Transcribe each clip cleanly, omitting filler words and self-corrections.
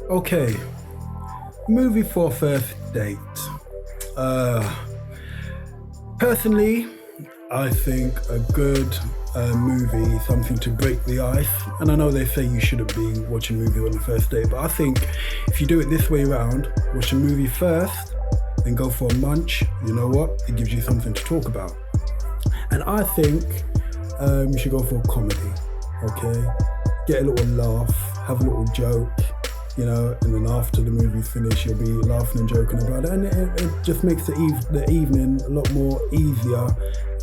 Okay, movie for a first date. Personally, I think a good movie is something to break the ice. And I know they say you shouldn't be watching a movie on the first date, but I think if you do it this way around, watch a movie first, then go for a munch, you know what? It gives you something to talk about. And I think you should go for a comedy, okay? Get a little laugh, have a little joke, you know, and then after the movie's finished, you'll be laughing and joking about it. And it just makes the evening a lot more easier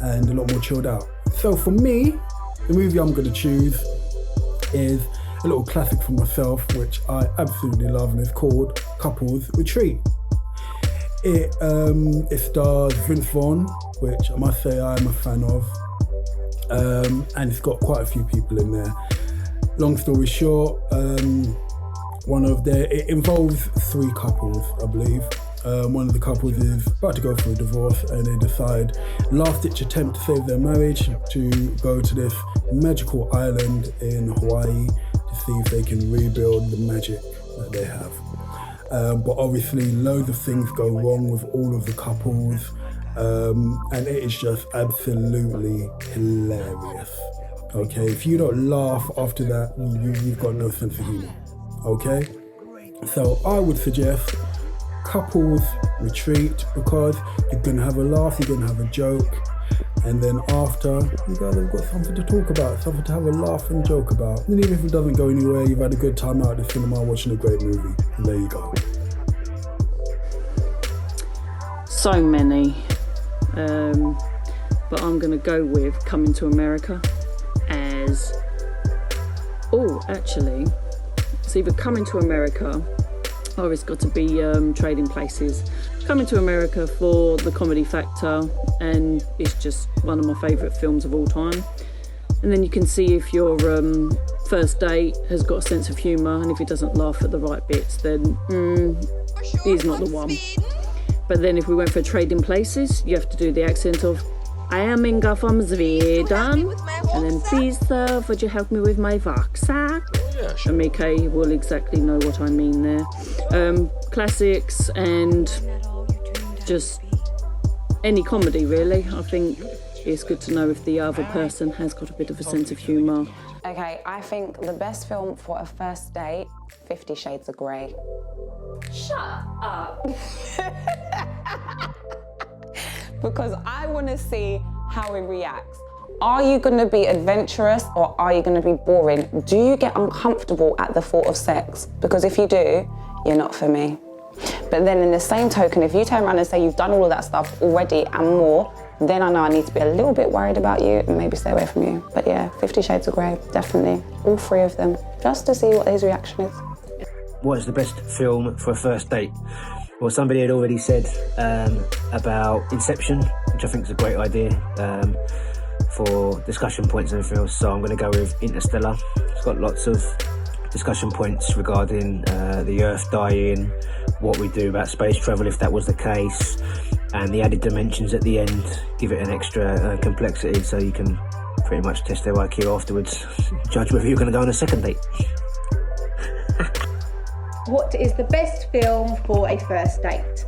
and a lot more chilled out. So for me, the movie I'm going to choose is a little classic for myself, which I absolutely love, and it's called Couples Retreat. It stars Vince Vaughn, which I must say I'm a fan of, and it's got quite a few people in there. Long story short, it involves three couples, I believe. One of the couples is about to go through a divorce, and they decide, last-ditch attempt to save their marriage, to go to this magical island in Hawaii to see if they can rebuild the magic that they have. But obviously, loads of things go wrong with all of the couples, and it is just absolutely hilarious. Okay, if you don't laugh after that, you've got no sense of humour. Okay, so I would suggest Couples Retreat, because you're gonna have a laugh, you're gonna have a joke, and then after, you guys have got something to talk about, something to have a laugh and joke about. And even if it doesn't go anywhere, you've had a good time out at the cinema watching a great movie. And there you go. So many, but I'm gonna go with Coming to America as, actually, it's either Coming to America or it's got to be Trading Places. Coming to America for the comedy factor, and it's just one of my favourite films of all time. And then you can see if your first date has got a sense of humour, and if he doesn't laugh at the right bits, then he's not the one. But then if we went for Trading Places, you have to do the accent of, I am Inga from Sweden, and then please sir, would you help me with my rucksack? Yeah, sure. And Mickey will exactly know what I mean there. Classics and just any comedy really. I think it's good to know if the other person has got a bit of a sense of humour. Okay, I think the best film for a first date, 50 Shades of Grey. Shut up. Because I want to see how he reacts. Are you going to be adventurous or are you going to be boring? Do you get uncomfortable at the thought of sex? Because if you do, you're not for me. But then in the same token, if you turn around and say you've done all of that stuff already and more, then I know I need to be a little bit worried about you and maybe stay away from you. But yeah, 50 Shades of Grey, definitely. All three of them, just to see what his reaction is. What is the best film for a first date? Well, somebody had already said about Inception, which I think is a great idea for discussion points and everything else. So I'm going to go with Interstellar. It's got lots of discussion points regarding the Earth dying, what we do about space travel if that was the case, and the added dimensions at the end give it an extra complexity, so you can pretty much test their IQ afterwards, judge whether you're going to go on a second date. What is the best film for a first date?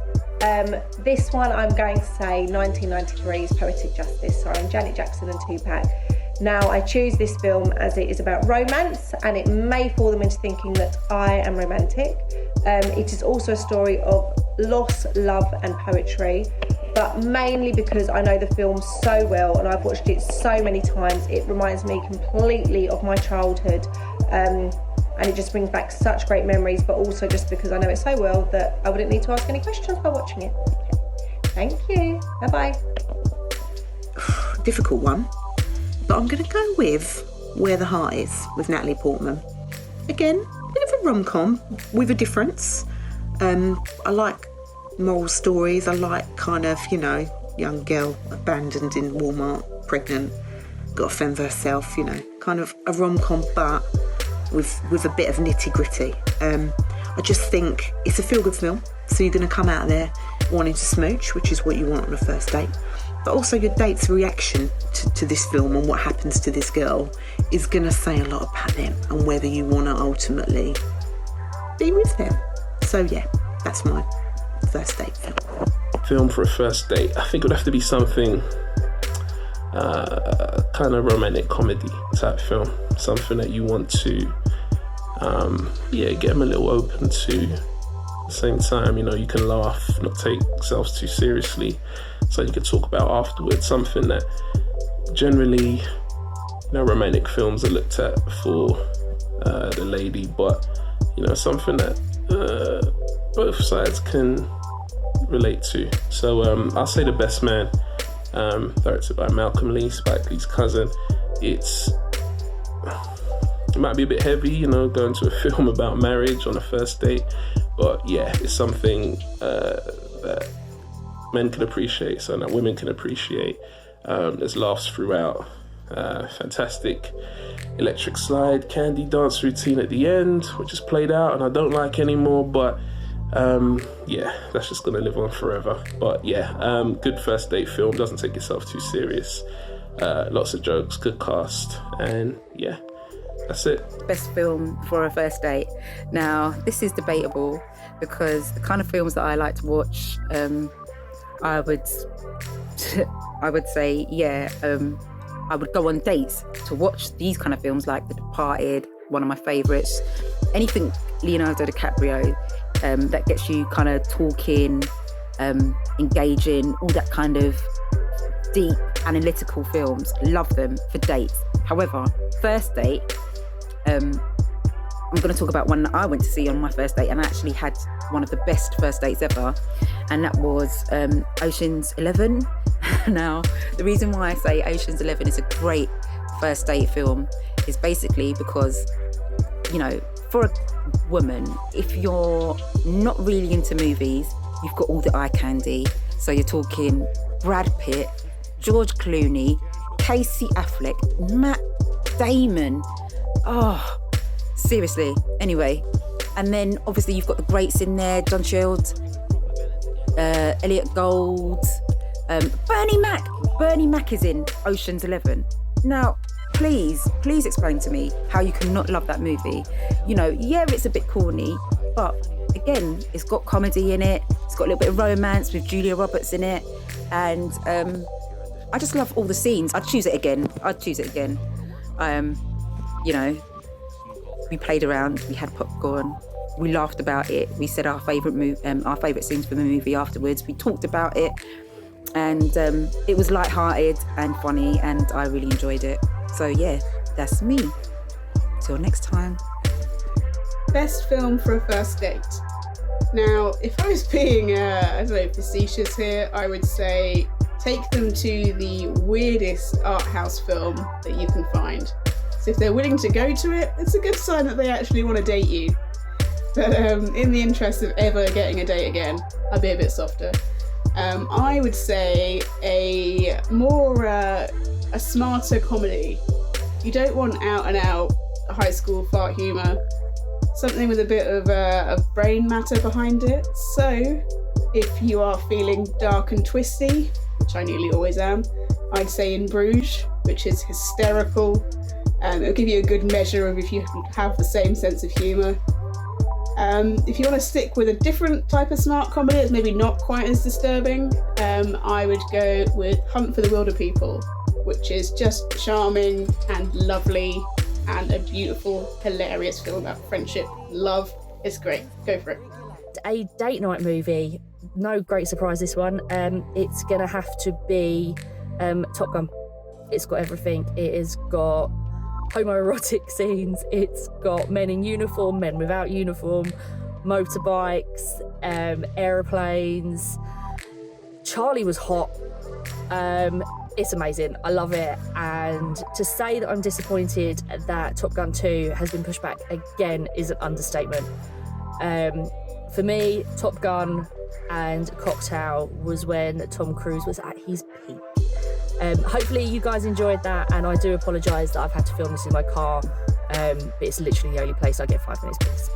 This one I'm going to say 1993's Poetic Justice, starring Janet Jackson and Tupac. Now, I choose this film as it is about romance, and it may fool them into thinking that I am romantic. It is also a story of loss, love and poetry, but mainly because I know the film so well and I've watched it so many times. It reminds me completely of my childhood, and it just brings back such great memories, but also just because I know it so well that I wouldn't need to ask any questions by watching it. Thank you. Bye-bye. Difficult one, but I'm going to go with Where the Heart Is with Natalie Portman. Again, a bit of a rom-com with a difference. I like moral stories. I like kind of, young girl abandoned in Walmart, pregnant, got to fend for herself, kind of a rom-com, but with a bit of nitty-gritty. I just think it's a feel-good film, so you're going to come out there wanting to smooch, which is what you want on a first date. but also your date's reaction to this film and what happens to this girl is going to say a lot about them and whether you want to ultimately be with them. So yeah, that's my first date film. Film for a first date, I think it would have to be something kind of romantic comedy type film, something that you want to get them a little open to. At the same time, you can laugh, not take yourselves too seriously, so you can talk about afterwards. Something that generally, romantic films are looked at for the lady, but something that both sides can relate to. So I'll say The Best Man, directed by Malcolm Lee, Spike Lee's cousin. It might be a bit heavy, going to a film about marriage on a first date, but yeah, it's something that men can appreciate, so that women can appreciate. There's laughs throughout. Fantastic electric slide, candy dance routine at the end, which is played out and I don't like anymore, but that's just gonna live on forever. But good first date film, doesn't take itself too serious, lots of jokes, good cast, and that's it. Best film for a first date. Now, this is debatable because the kind of films that I like to watch, I would say, I would go on dates to watch these kind of films like The Departed, one of my favourites. Anything Leonardo DiCaprio that gets you kind of talking, engaging, all that kind of deep analytical films. Love them for dates. However, first date, I'm going to talk about one that I went to see on my first date and I actually had one of the best first dates ever, and that was Ocean's 11. Now, the reason why I say Ocean's 11 is a great first date film is basically because, for a woman, if you're not really into movies, you've got all the eye candy. So you're talking Brad Pitt, George Clooney, Casey Affleck, Matt Damon. Oh, seriously. Anyway, and then obviously you've got the greats in there, John Shields, Elliot Gould, Bernie Mac. Bernie Mac is in Ocean's 11. Now, please explain to me how you can not love that movie. It's a bit corny, but again, it's got comedy in it. It's got a little bit of romance with Julia Roberts in it. And I just love all the scenes. I'd choose it again. We played around, we had popcorn, we laughed about it, we said our favourite scenes from the movie afterwards, we talked about it, and it was light-hearted and funny, and I really enjoyed it. So that's me. Till next time. Best film for a first date. Now, if I was being, facetious here, I would say take them to the weirdest art house film that you can find. So if they're willing to go to it, it's a good sign that they actually want to date you. But in the interest of ever getting a date again, I'll be a bit softer. I would say a smarter comedy. You don't want out and out high school fart humour. Something with a bit of brain matter behind it. So if you are feeling dark and twisty, which I nearly always am, I'd say In Bruges, which is hysterical. It'll give you a good measure of if you have the same sense of humour. If you want to stick with a different type of smart comedy that's maybe not quite as disturbing, I would go with Hunt for the Wilder People, which is just charming and lovely and a beautiful, hilarious film about friendship, love. It's great. Go for it. A date night movie. No great surprise, this one. It's going to have to be Top Gun. It's got everything. It has got homoerotic scenes. It's got men in uniform, men without uniform, motorbikes, aeroplanes. Charlie was hot. It's amazing. I love it. And to say that I'm disappointed that Top Gun 2 has been pushed back again is an understatement. For me, Top Gun and Cocktail was when Tom Cruise was at his peak. Hopefully you guys enjoyed that, and I do apologise that I've had to film this in my car, but it's literally the only place I get 5 minutes peace.